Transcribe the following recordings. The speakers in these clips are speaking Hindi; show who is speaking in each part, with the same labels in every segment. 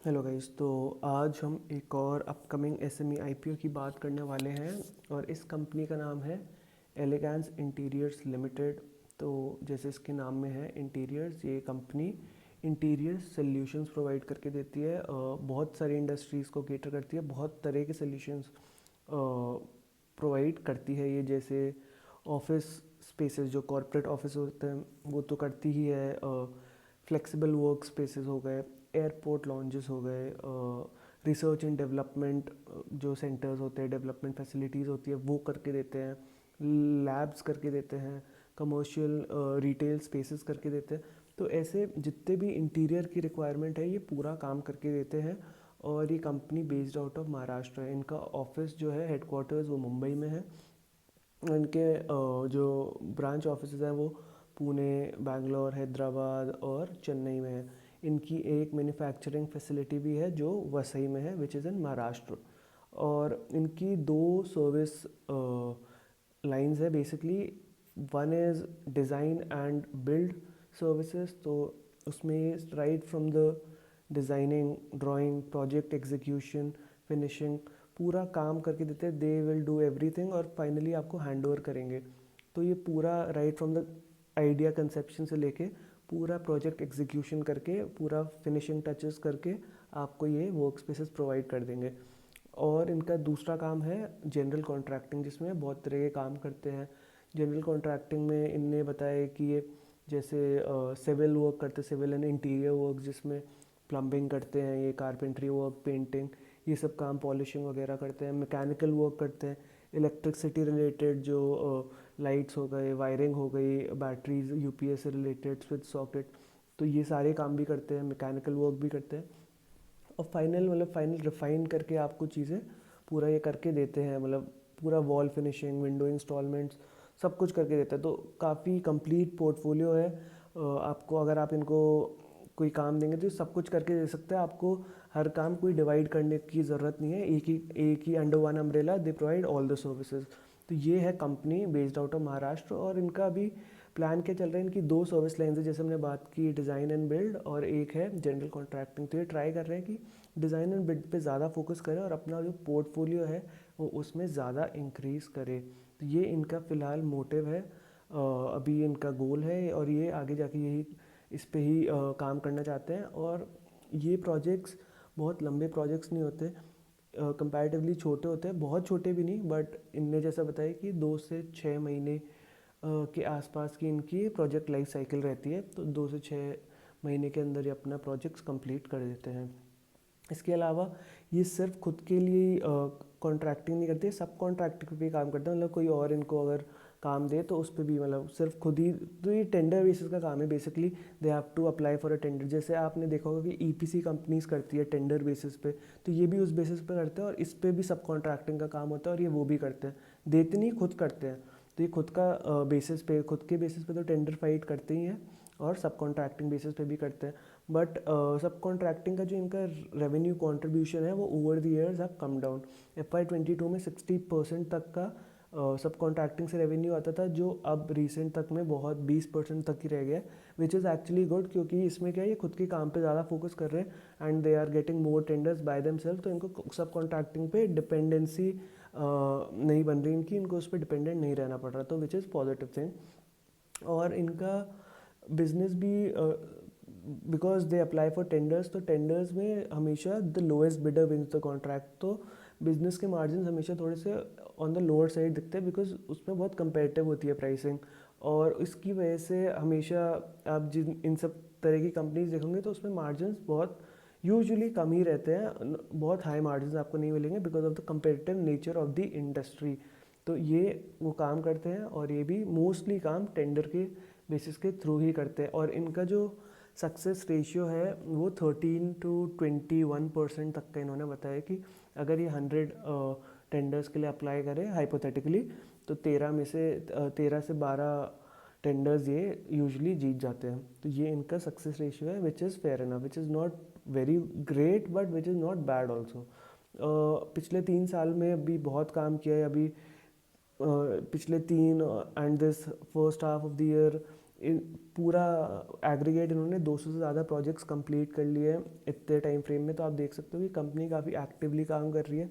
Speaker 1: Hello guys. तो आज हम एक और अपकमिंग एसएमई आईपीओ की बात करने वाले हैं और इस कंपनी का नाम है एलिगेंस इंटीरियर्स लिमिटेड। तो जैसे इसके नाम में है इंटीरियर्स, ये कंपनी इंटीरियर सॉल्यूशंस प्रोवाइड करके देती है। बहुत सारी इंडस्ट्रीज़ को केटर करती है, बहुत तरह के सॉल्यूशंस प्रोवाइड करती है ये। जैसे ऑफिस स्पेसेस, जो कॉरपोरेट ऑफिस होते हैं वो तो करती ही है। फ्लेक्सिबल वर्क स्पेसेस हो गए, एयरपोर्ट लॉन्जेस हो गए, रिसर्च एंड डेवलपमेंट जो सेंटर्स होते हैं, डेवलपमेंट फैसिलिटीज़ होती है वो करके देते हैं, लैब्स करके देते हैं, कमर्शियल रिटेल स्पेसेस करके देते हैं। तो ऐसे जितने भी इंटीरियर की रिक्वायरमेंट है ये पूरा काम करके देते हैं। और ये company based out of Maharashtra है। इनका ऑफिस जो है, हेडक्वार्टर्स, वो मुंबई में है। इनके जो ब्रांच ऑफिस हैं वो पुणे, बैंगलोर, हैदराबाद और चेन्नई में है। इनकी एक मैन्युफैक्चरिंग फैसिलिटी भी है जो वसई में है, विच इज़ इन महाराष्ट्र। और इनकी दो सर्विस लाइंस है basically. One is design and build services. तो उसमें right from the designing, drawing, project execution, finishing, पूरा काम करके देते हैं। दे विल डू एवरीथिंग और फाइनली आपको हैंड ओवर करेंगे। तो ये पूरा right from the idea conception से लेके पूरा प्रोजेक्ट एग्जीक्यूशन करके, पूरा फिनिशिंग टचेस करके आपको ये वर्क स्पेसेस प्रोवाइड कर देंगे। और इनका दूसरा काम है जनरल कॉन्ट्रैक्टिंग, जिसमें बहुत तरह के काम करते हैं। जनरल कॉन्ट्रैक्टिंग में इनने बताया कि ये जैसे सिविल वर्क करते, सिविल एंड इंटीरियर वर्क, जिसमें प्लम्बिंग करते हैं, ये कारपेंट्री वर्क, पेंटिंग, ये सब काम, पॉलिशिंग वगैरह करते हैं। मैकेनिकल वर्क करते हैं, इलेक्ट्रिसिटी रिलेटेड जो लाइट्स हो गए, वायरिंग हो गई, बैटरीज, यूपीएस से रिलेटेड, स्विच सॉकेट, तो ये सारे काम भी करते हैं, मैकेनिकल वर्क भी करते हैं। और फाइनल रिफाइन करके आपको चीज़ें पूरा ये करके देते हैं। पूरा वॉल फिनिशिंग, विंडो इंस्टॉलमेंट्स, सब कुछ करके देता है। तो काफ़ी कंप्लीट पोर्टफोलियो है। आपको अगर आप इनको कोई काम देंगे तो सब कुछ करके दे सकते हैं आपको। हर काम कोई डिवाइड करने की ज़रूरत नहीं है, एक ही under one umbrella they provide all the services. तो ये है company based out of Maharashtra. और इनका अभी प्लान क्या चल रहा है, इनकी दो सर्विस लाइन्स है जैसे हमने बात की, डिज़ाइन एंड बिल्ड, और एक है जनरल कॉन्ट्रैक्टिंग। तो ये ट्राई कर रहे हैं कि डिज़ाइन एंड बिल्ड पे ज़्यादा फोकस करें और अपना जो पोर्टफोलियो है वो उसमें ज़्यादा इंक्रीज़ करे। तो ये इनका फ़िलहाल मोटिव है, अभी इनका गोल है। और ये आगे जाके यही इस पे ही काम करना चाहते हैं। और ये प्रोजेक्ट्स बहुत लंबे प्रोजेक्ट्स नहीं होते, कंपैरेटिवली छोटे होते हैं, बहुत छोटे भी नहीं, बट इनने जैसा बताया कि 2 से 6 महीने के आसपास की इनकी प्रोजेक्ट लाइफ साइकिल रहती है। तो 2 से 6 महीने के अंदर ये अपना प्रोजेक्ट्स कंप्लीट कर देते हैं। इसके अलावा ये सिर्फ खुद के लिए कॉन्ट्रैक्टिंग नहीं करते, सब कॉन्ट्रैक्टिंग पे काम करते हैं। कोई और इनको अगर काम दे तो उस पर भी सिर्फ खुद ही, तो ये टेंडर बेसिस का काम है basically. They have to apply for a tender. जैसे आपने देखा होगा कि ईपीसी कंपनीज करती है टेंडर बेसिस पे, तो ये भी उस बेसिस पे करते हैं और इस पे भी सब कॉन्ट्रैक्टिंग का काम होता है और ये वो भी करते हैं। देते नहीं, खुद करते हैं। तो ये खुद का बेसिस पे, खुद के बेसिस पे तो टेंडर फाइट करते ही हैं और सब कॉन्ट्रैक्टिंग बेसिस पे भी करते हैं। बट सब कॉन्ट्रैक्टिंग का जो इनका रेवेन्यू कंट्रीब्यूशन है वो over the years have come down. FY 22 में 60% तक का सब कॉन्ट्रैक्टिंग से रेवेन्यू आता था, जो अब रिसेंट तक में बहुत 20% तक ही रह गया, विच इज़ एक्चुअली गुड। क्योंकि इसमें क्या है, ये खुद के काम पे ज़्यादा फोकस कर रहे हैं and they are getting more tenders by them self. तो इनको सब कॉन्ट्रैक्टिंग पे डिपेंडेंसी नहीं बन रही इनकी, इनको उस पर डिपेंडेंट नहीं रहना पड़ रहा, तो विच इज़ पॉजिटिव थिंग। और इनका बिजनेस भी, because they apply for tenders, तो टेंडर्स में हमेशा the lowest bidder wins the contract. तो बिजनेस के मार्जिन हमेशा थोड़े से ऑन द लोअर साइड दिखते हैं, बिकॉज उसमें बहुत कंपेटिटिव होती है प्राइसिंग। और इसकी वजह से हमेशा आप जिन इन सब तरह की कंपनीज देखोगे तो उसमें मार्जिन बहुत यूजुअली कम ही रहते हैं, बहुत हाई मार्जिन आपको नहीं मिलेंगे because of the competitive nature of the industry. तो ये वो काम करते हैं और ये भी मोस्टली काम टेंडर के बेसिस के थ्रू ही करते हैं। और इनका जो सक्सेस रेशियो है वो 13 to 21% तक का इन्होंने बताया कि अगर ये 100 टेंडर्स के लिए अप्लाई करें हाइपोथेटिकली, तो 13 से 12 टेंडर्स ये यूजुअली जीत जाते हैं। तो ये इनका सक्सेस रेशियो है, which is fair enough, which is not very great but which is not bad also. पिछले 3 साल में अभी बहुत काम किया है। अभी पिछले 3 and this first half of the year पूरा एग्रीगेट इन्होंने 200 से ज़्यादा प्रोजेक्ट्स कंप्लीट कर लिए हैं इतने टाइम फ्रेम में। तो आप देख सकते हो कि कंपनी काफ़ी एक्टिवली काम कर रही है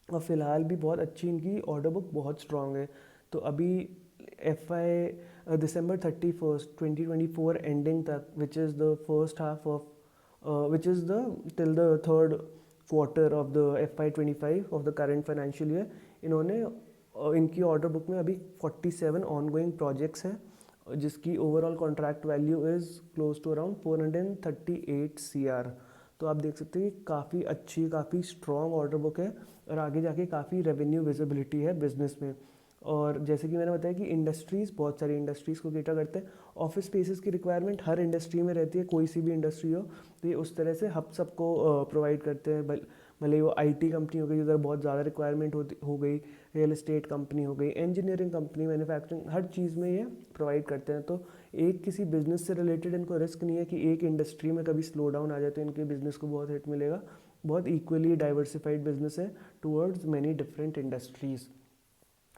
Speaker 1: और फ़िलहाल भी बहुत अच्छी इनकी ऑर्डर बुक बहुत स्ट्रांग है। तो अभी दिसंबर 31 2024 एंडिंग तक, which is the first half of which is the till the third quarter of the FY25 of the current financial year, इन्होंने इनकी ऑर्डर बुक में अभी 47 ऑनगोइंग प्रोजेक्ट्स हैं जिसकी overall contract value is close to around 438 CR। तो आप देख सकते हैं कि काफ़ी अच्छी, काफ़ी स्ट्रॉन्ग ऑर्डर बुक है और आगे जाके काफ़ी रेवेन्यू विजिबिलिटी है बिजनेस में। और जैसे कि मैंने बताया कि इंडस्ट्रीज़, बहुत सारी इंडस्ट्रीज़ को केटर करते हैं। ऑफिस स्पेसेस की रिक्वायरमेंट हर इंडस्ट्री में रहती है, कोई सी भी इंडस्ट्री हो, तो ये उस तरह से हब सबको प्रोवाइड करते हैं। भले वो IT कंपनी हो गई, उधर बहुत ज़्यादा रिक्वायरमेंट हो गई, रियल एस्टेट कंपनी हो गई, इंजीनियरिंग कंपनी, मैन्युफैक्चरिंग, हर चीज़ में ये प्रोवाइड करते हैं। तो एक किसी बिजनेस से रिलेटेड इनको रिस्क नहीं है कि एक इंडस्ट्री में कभी स्लो डाउन आ जाए तो इनके बिजनेस को बहुत हिट मिलेगा। बहुत इक्वली डाइवर्सिफाइड बिजनेस है टूवर्ड्स मैनी डिफरेंट इंडस्ट्रीज़।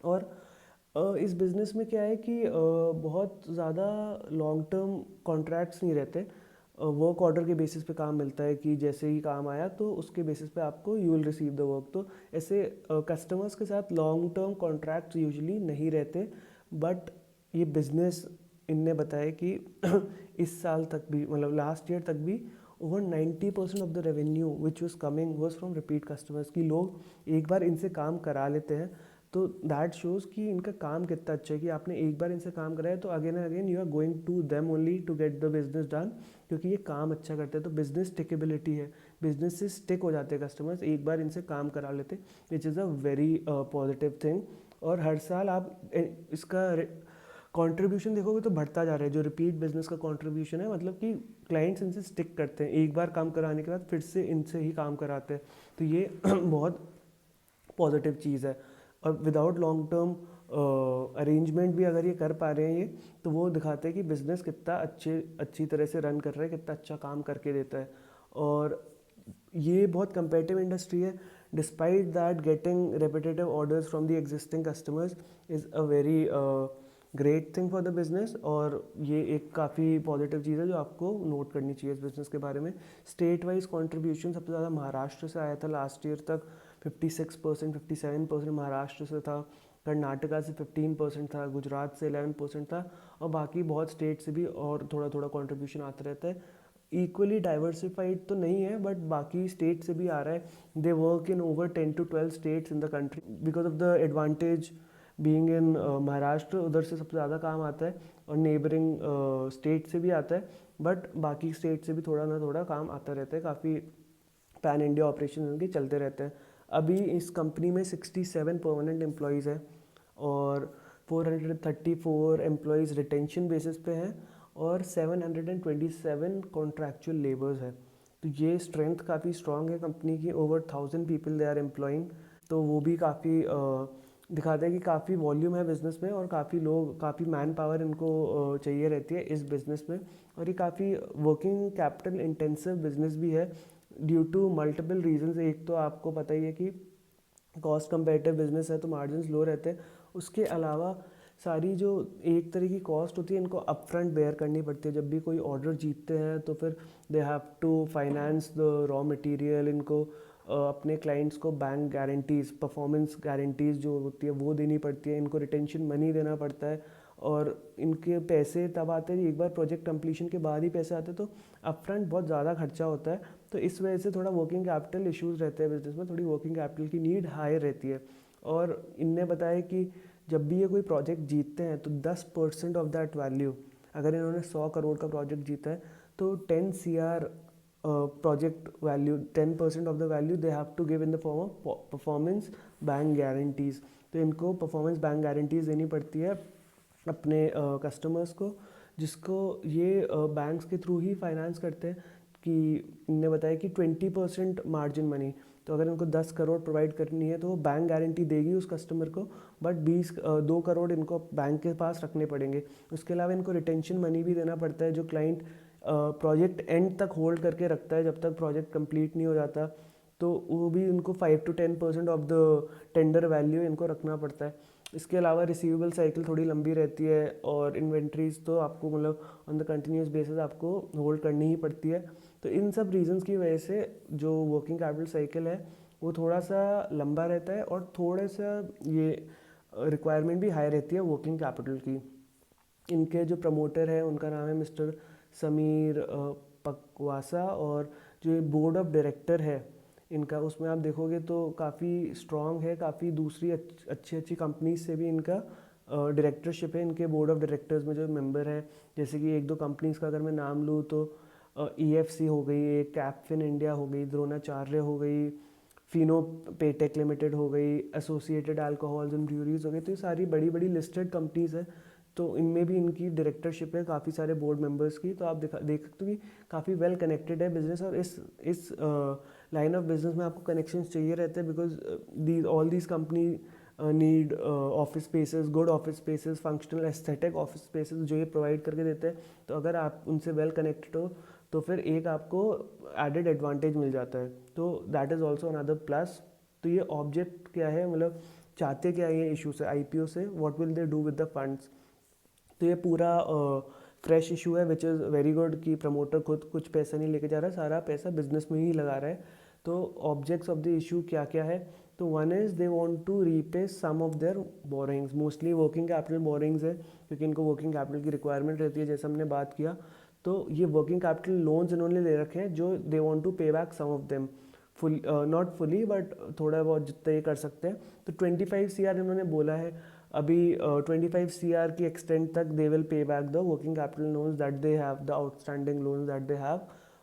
Speaker 1: और इस बिज़नेस में क्या है कि बहुत ज़्यादा लॉन्ग टर्म कॉन्ट्रैक्ट्स नहीं रहते। वर्क ऑर्डर के बेसिस पे काम मिलता है कि जैसे ही काम आया तो उसके बेसिस पे आपको you will receive the work. तो ऐसे कस्टमर्स के साथ लॉन्ग टर्म कॉन्ट्रैक्ट्स यूजुअली नहीं रहते। बट ये बिज़नेस इनने बताया कि इस साल तक भी, मतलब लास्ट ईयर तक भी, over 90% of the revenue which was coming was from repeat customers. की लोग एक बार इनसे काम करा लेते हैं तो दैट शोज़ कि इनका काम कितना अच्छा है कि आपने एक बार इनसे काम कराया तो again and again you are going to them only to get the business done, क्योंकि ये काम अच्छा करते हैं। तो बिजनेस टिकेबिलिटी है, बिजनेस से स्टिक हो जाते हैं कस्टमर्स एक बार इनसे काम करा लेते, which is a very positive thing. और हर साल आप इसका कंट्रीब्यूशन देखोगे तो बढ़ता जा रहा है, जो रिपीट बिजनेस का कंट्रीब्यूशन है, मतलब कि क्लाइंट्स इनसे स्टिक करते हैं, एक बार काम कराने के बाद फिर से इनसे ही काम कराते हैं। तो ये बहुत पॉजिटिव चीज़ है। और विदाउट लॉन्ग टर्म अरेंजमेंट भी अगर ये कर पा रहे हैं ये, तो वो दिखाते हैं कि बिज़नेस कितना अच्छी तरह से रन कर रहा है, कितना अच्छा काम करके देता है। और ये बहुत competitive इंडस्ट्री है। Despite that getting repetitive orders from the existing customers is a very great thing for the business. और ये एक काफ़ी पॉजिटिव चीज़ है जो आपको नोट करनी चाहिए इस बिज़नेस के बारे में। स्टेट वाइज कॉन्ट्रीब्यूशन सबसे ज़्यादा महाराष्ट्र से आया था लास्ट ईयर तक, 56%, 57% महाराष्ट्र से था, कर्नाटका से 15% था, गुजरात से 11% था, और बाकी बहुत स्टेट से भी और थोड़ा थोड़ा कंट्रीब्यूशन आता रहता है। इक्वली डाइवर्सिफाइड तो नहीं है बट बाकी स्टेट से भी आ रहा है। They work in over 10 to 12 states in the country because of the advantage being in Maharashtra, उधर से सबसे ज़्यादा काम आता है और नेबरिंग स्टेट से भी आता है, बट बाकी स्टेट से भी थोड़ा ना थोड़ा काम आता रहता है। काफ़ी पैन इंडिया ऑपरेशन उनके चलते रहते हैं। अभी इस कंपनी में 67 परमानेंट एम्प्लॉयज़ हैं और 434 एम्प्लॉयज़ रिटेंशन बेसिस पे हैं और 727 कॉन्ट्रैक्चुअल लेबर्स है। तो ये स्ट्रेंथ काफ़ी स्ट्रॉन्ग है कंपनी की। Over 1000 people they are employing. तो वो भी काफ़ी दिखाता है कि काफ़ी वॉल्यूम है बिज़नेस में और काफ़ी लोग, काफ़ी मैन पावर इनको चाहिए रहती है इस बिज़नेस में। और ये काफ़ी वर्किंग कैपिटल इंटेंसिव बिज़नेस भी है ड्यू टू मल्टीपल रीजंस। एक तो आपको पता ही है कि कॉस्ट कंपेरेटिव बिजनेस है तो मार्जिन लो रहते हैं। उसके अलावा सारी जो एक तरह की कॉस्ट होती है इनको अपफ्रंट बेयर करनी पड़ती है। जब भी कोई ऑर्डर जीतते हैं तो फिर they have to finance the raw material, इनको अपने क्लाइंट्स को बैंक गारंटीज़, परफॉर्मेंस गारंटीज़ जो होती है वो देनी पड़ती है, इनको रिटेंशन मनी देना पड़ता है। और इनके पैसे तब आते हैं एक बार प्रोजेक्ट कंप्लीशन के बाद ही पैसे आते हैं, तो अपफ्रंट बहुत ज़्यादा खर्चा होता है। तो इस वजह से थोड़ा वर्किंग कैपिटल इश्यूज़ रहते हैं बिजनेस में, थोड़ी वर्किंग कैपिटल की नीड हाई रहती है। और इनने बताया कि जब भी ये कोई प्रोजेक्ट जीतते हैं तो 10% ऑफ दैट वैल्यू, अगर इन्होंने 100 करोड़ का प्रोजेक्ट जीता है तो 10 CR project value, 10% of the value they have to give in the form of performance bank guarantees. तो इनको परफॉर्मेंस बैंक गारंटीज़ देनी पड़ती है अपने कस्टमर्स को, जिसको ये बैंक्स के थ्रू ही फाइनेंस करते हैं। कि इनने बताया कि 20% मार्जिन मनी, तो अगर इनको 10 करोड़ प्रोवाइड करनी है तो वो बैंक गारंटी देगी उस कस्टमर को, बट 2 करोड़ इनको बैंक के पास रखने पड़ेंगे। उसके अलावा इनको रिटेंशन मनी भी देना पड़ता है जो क्लाइंट प्रोजेक्ट एंड तक होल्ड करके रखता है जब तक प्रोजेक्ट कंप्लीट नहीं हो जाता। तो वो भी उनको 5 to 10% of the tender value इनको रखना पड़ता है। इसके अलावा रिसीवेबल साइकिल थोड़ी लंबी रहती है और इन्वेंट्रीज तो आपको मतलब ऑन द कंटिन्यूस बेसिस आपको होल्ड करनी ही पड़ती है। तो इन सब रीजंस की वजह से जो वर्किंग कैपिटल साइकिल है वो थोड़ा सा लंबा रहता है और थोड़ा सा ये रिक्वायरमेंट भी हाई रहती है वर्किंग कैपिटल की। इनके जो प्रमोटर है उनका नाम है मिस्टर समीर पकवासा, और जो ये बोर्ड ऑफ डायरेक्टर है इनका, उसमें आप देखोगे तो काफ़ी स्ट्रॉन्ग है, काफ़ी दूसरी अच्छी अच्छी कंपनीज से भी इनका डायरेक्टरशिप है। इनके बोर्ड ऑफ डायरेक्टर्स में जो मेंबर है, जैसे कि एक दो कंपनीज का अगर मैं नाम लूँ तो EFC हो गई, एक कैपफिन इंडिया हो गई, द्रोणाचार्य हो गई, फिनो पेटेक लिमिटेड हो गई, एसोसिएटेड अल्कोहल्स एंड ब्रूरीज हो गई। तो ये सारी बड़ी बड़ी लिस्टेड कंपनीज है, तो इनमें भी इनकी डायरेक्टरशिप है काफ़ी सारे बोर्ड मेंबर्स की। तो आप देख सकते हो कि काफ़ी वेल कनेक्टेड है बिजनेस, और इस लाइन ऑफ बिजनेस में आपको कनेक्शंस चाहिए रहते हैं, because these all these company need office spaces, good office spaces, functional aesthetic office spaces जो ये प्रोवाइड करके देते हैं। तो अगर आप उनसे वेल कनेक्टेड हो तो फिर एक आपको एडेड एडवांटेज मिल जाता है, तो that is also another plus. तो ये ऑब्जेक्ट क्या है, मतलब चाहते क्या है ये इशू से, IPO से, what will they do with the funds. तो ये पूरा फ्रेश इशू है विच इज़ वेरी गुड कि प्रमोटर खुद कुछ पैसा नहीं लेके जा रहा है, सारा पैसा बिजनेस में ही लगा रहा है। तो ऑब्जेक्ट्स ऑफ द इशू क्या क्या है, तो one is they want to repay some of their borrowings, mostly working capital borrowings है, क्योंकि इनको वर्किंग कैपिटल की रिक्वायरमेंट रहती है जैसे हमने बात किया। तो ये वर्किंग कैपिटल लोन्स इन्होंने ले रखे हैं जो they want to pay back some of them, full not fully but थोड़ा बहुत जितना ये कर सकते हैं। तो 25 CR इन्होंने बोला है अभी, 25 CR की एक्सटेंट तक they will pay back the working capital loans that they have, the outstanding loans that they have.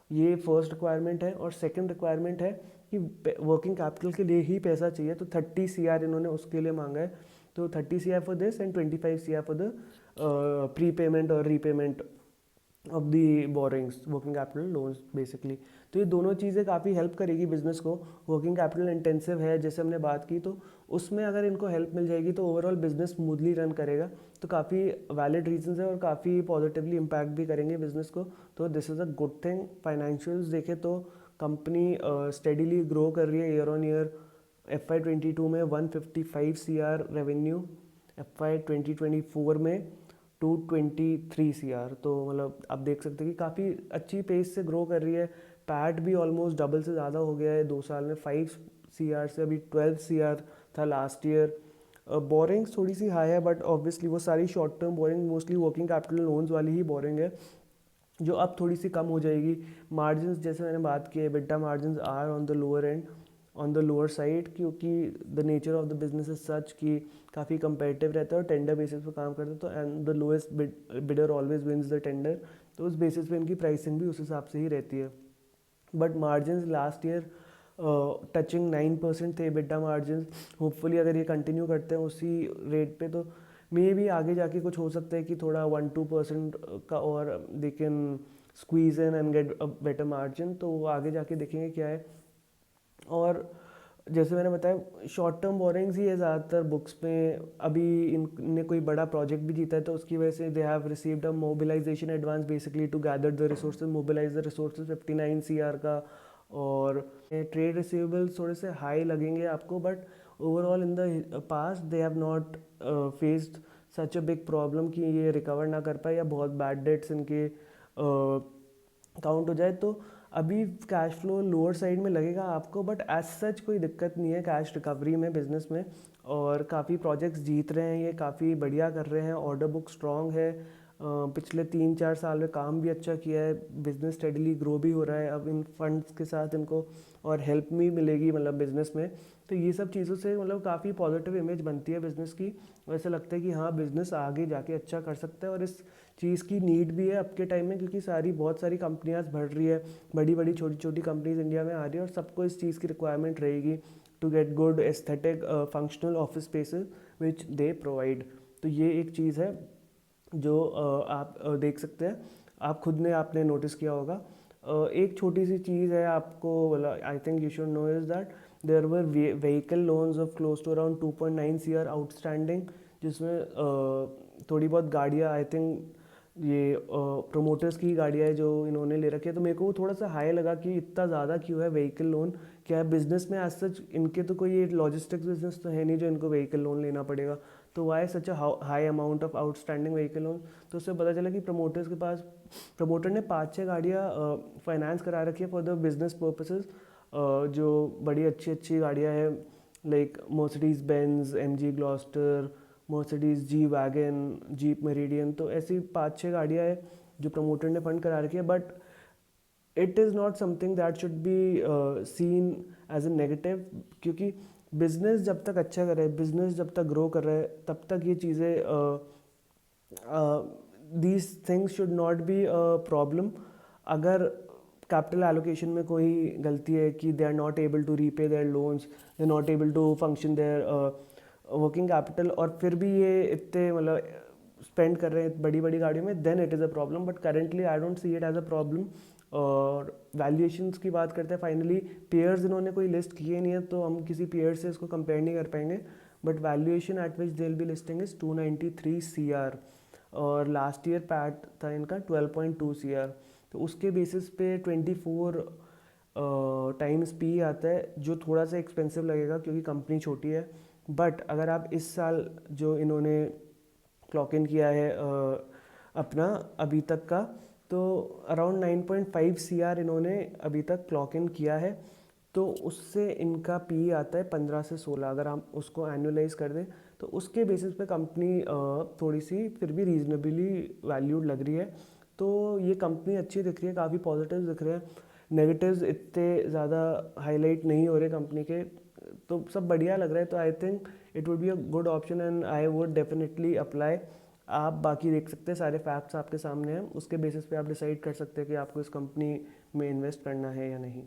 Speaker 1: ये फर्स्ट रिक्वायरमेंट है। और सेकंड रिक्वायरमेंट है कि वर्किंग कैपिटल के लिए ही पैसा चाहिए, तो 30 CR इन्होंने उसके लिए मांगा है। तो 30 CR for this and 25 CR for the prepayment और repayment of the borrowings, working capital loans basically. तो ये दोनों चीज़ें काफ़ी हेल्प करेगी बिजनेस को। वर्किंग कैपिटल इंटेंसिव है जैसे हमने बात की, तो उसमें अगर इनको हेल्प मिल जाएगी तो ओवरऑल बिजनेस स्मूथली रन करेगा। तो काफ़ी वैलिड रीजंस है और काफ़ी पॉजिटिवली इम्पैक्ट भी करेंगे बिजनेस को। तो this is a good thing. Financials देखें तो कंपनी स्टेडीली ग्रो कर रही है ईयर ऑन ईयर। FY22 में 155 CR रेवेन्यू, FY2024 में 223 CR। तो मतलब आप देख सकते हैं कि काफ़ी अच्छी पेस से ग्रो कर रही है। पैट भी ऑलमोस्ट डबल से ज़्यादा हो गया है 2 साल में, 5 CR से अभी 12 CR था लास्ट ईयर। बोरिंग्स थोड़ी सी हाई है बट ऑब्वियसली वो सारी short term borrowing, mostly working capital loans वाली ही बोरिंग है, जो अब थोड़ी सी कम हो जाएगी। मार्जिन्स जैसे मैंने बात की है, EBITDA margins are on the lower end, on the lower side, क्योंकि the nature of the business is such कि काफ़ी कंपेटिटिव रहता है और टेंडर बेसिस पे काम करते हैं। तो and the lowest bidder always wins the tender, तो उस बेसिस पे इनकी प्राइसिंग भी उस हिसाब से ही रहती है। But margins last year touching 9% थे EBITDA मार्जिन। होपफुली अगर ये कंटिन्यू करते हैं उसी रेट पे तो मे भी आगे जाके कुछ हो सकता है कि थोड़ा 1-2% का और they can squeeze in and get a better margin. तो वो आगे जाके देखेंगे क्या है। और जैसे मैंने बताया शॉर्ट टर्म बोरिंग्स ही है ज़्यादातर बुक्स में। अभी इनने कोई बड़ा प्रोजेक्ट भी जीता है तो उसकी वजह से they have received a mobilisation advance basically to gather the resources, mobilise the resources 59 CR का। और ट्रेड रिसीवेबल्स थोड़े से हाई लगेंगे आपको, but overall in the past they have not faced such a big problem कि ये रिकवर ना कर पाए या बहुत बैड डेट्स इनके काउंट हो जाए। तो अभी कैश फ्लो लोअर साइड में लगेगा आपको, बट एज सच कोई दिक्कत नहीं है कैश रिकवरी में बिजनेस में। और काफ़ी प्रोजेक्ट्स जीत रहे हैं, ये काफ़ी बढ़िया कर रहे हैं, ऑर्डर बुक स्ट्रॉन्ग है। पिछले 3-4 साल में काम भी अच्छा किया है, बिजनेस स्टेडीली ग्रो भी हो रहा है। अब इन फंड्स के साथ इनको और हेल्प भी मिलेगी मतलब बिजनेस में। तो ये सब चीज़ों से मतलब काफ़ी पॉजिटिव इमेज बनती है बिजनेस की। वैसे लगता है कि हाँ बिजनेस आगे जाके अच्छा कर सकता है, और इस चीज़ की नीड भी है अब के टाइम में, क्योंकि बहुत सारी कंपनियाँ बढ़ रही है, बड़ी बड़ी छोटी छोटी कंपनीज इंडिया में आ रही है, और सबको इस चीज़ की रिक्वायरमेंट रहेगी to get good aesthetic functional office spaces which they provide. तो ये एक चीज़ है जो आप देख सकते हैं, आप खुद ने आपने नोटिस किया होगा। एक छोटी सी चीज़ है आपको, I think you should know is that there were vehicle loans of close to around 2.9 CR outstanding, जिसमें थोड़ी बहुत गाड़ियाँ आई थिंक ये प्रोमोटर्स की गाड़ियाँ है जो इन्होंने ले रखी है। तो मेरे को वो थोड़ा सा हाई लगा कि इतना ज़्यादा क्यों है व्हीकल लोन। क्या है बिजनेस में एज सच इनके तो कोई लॉजिस्टिक्स बिजनेस तो है नहीं जो इनको व्हीकल लोन लेना पड़ेगा। तो why such a high amount of outstanding vehicle loan. तो उससे पता चला कि प्रमोटर्स के पास, प्रमोटर ने 5-6 गाड़ियाँ फाइनेंस करा रखी है फॉर द बिजनेस पर्पसेस, जो बड़ी अच्छी अच्छी गाड़ियाँ हैं, like Mercedes Benz, MG Gloster, Mercedes G wagon, jeep meridian. तो ऐसी 5-6 गाड़ियाँ हैं जो प्रमोटर ने फंड करा रखी है, but it is not something that should be seen as a negative, क्योंकि बिजनेस जब तक अच्छा कर रहा है, बिजनेस जब तक ग्रो कर रहा है, तब तक ये चीज़ें, these things should not be a problem. अगर कैपिटल एलोकेशन में कोई गलती है कि they are not able to repay their loans, they are not able to function their working capital, और फिर भी ये इतने मतलब स्पेंड कर रहे हैं बड़ी बड़ी गाड़ियों में, then it is a problem. But currently I don't see it as a problem. और वैल्यूएशंस की बात करते हैं, फाइनली पेयर्स इन्होंने कोई लिस्ट किए नहीं है, तो हम किसी पेयर से इसको कंपेयर नहीं कर पाएंगे। But valuation eight which they will be listing is 293 CR, और लास्ट ईयर पैट था इनका 12.2 CR। तो उसके बेसिस पे 24 टाइम्स पी आता है, जो थोड़ा सा एक्सपेंसिव लगेगा क्योंकि कंपनी छोटी है। बट अगर आप इस साल जो इन्होंने क्लॉक इन किया है अपना अभी तक का, तो अराउंड 9.5 CR इन्होंने अभी तक क्लॉक इन किया है। तो उससे इनका पी आता है 15 से 16, अगर हम उसको एनुअलाइज कर दें तो उसके बेसिस पे कंपनी थोड़ी सी फिर भी रीजनेबली वैल्यूड लग रही है। तो ये कंपनी अच्छी दिख रही है, काफ़ी पॉजिटिव्स दिख रहे हैं, नेगेटिव्स इतने ज़्यादा हाईलाइट नहीं हो रहे कंपनी के, तो सब बढ़िया लग रहा है। तो I think it would be a good option and I would definitely apply. आप बाकी देख सकते हैं, सारे फैक्ट्स आपके सामने हैं, उसके बेसिस पे आप डिसाइड कर सकते हैं कि आपको इस कंपनी में इन्वेस्ट करना है या नहीं।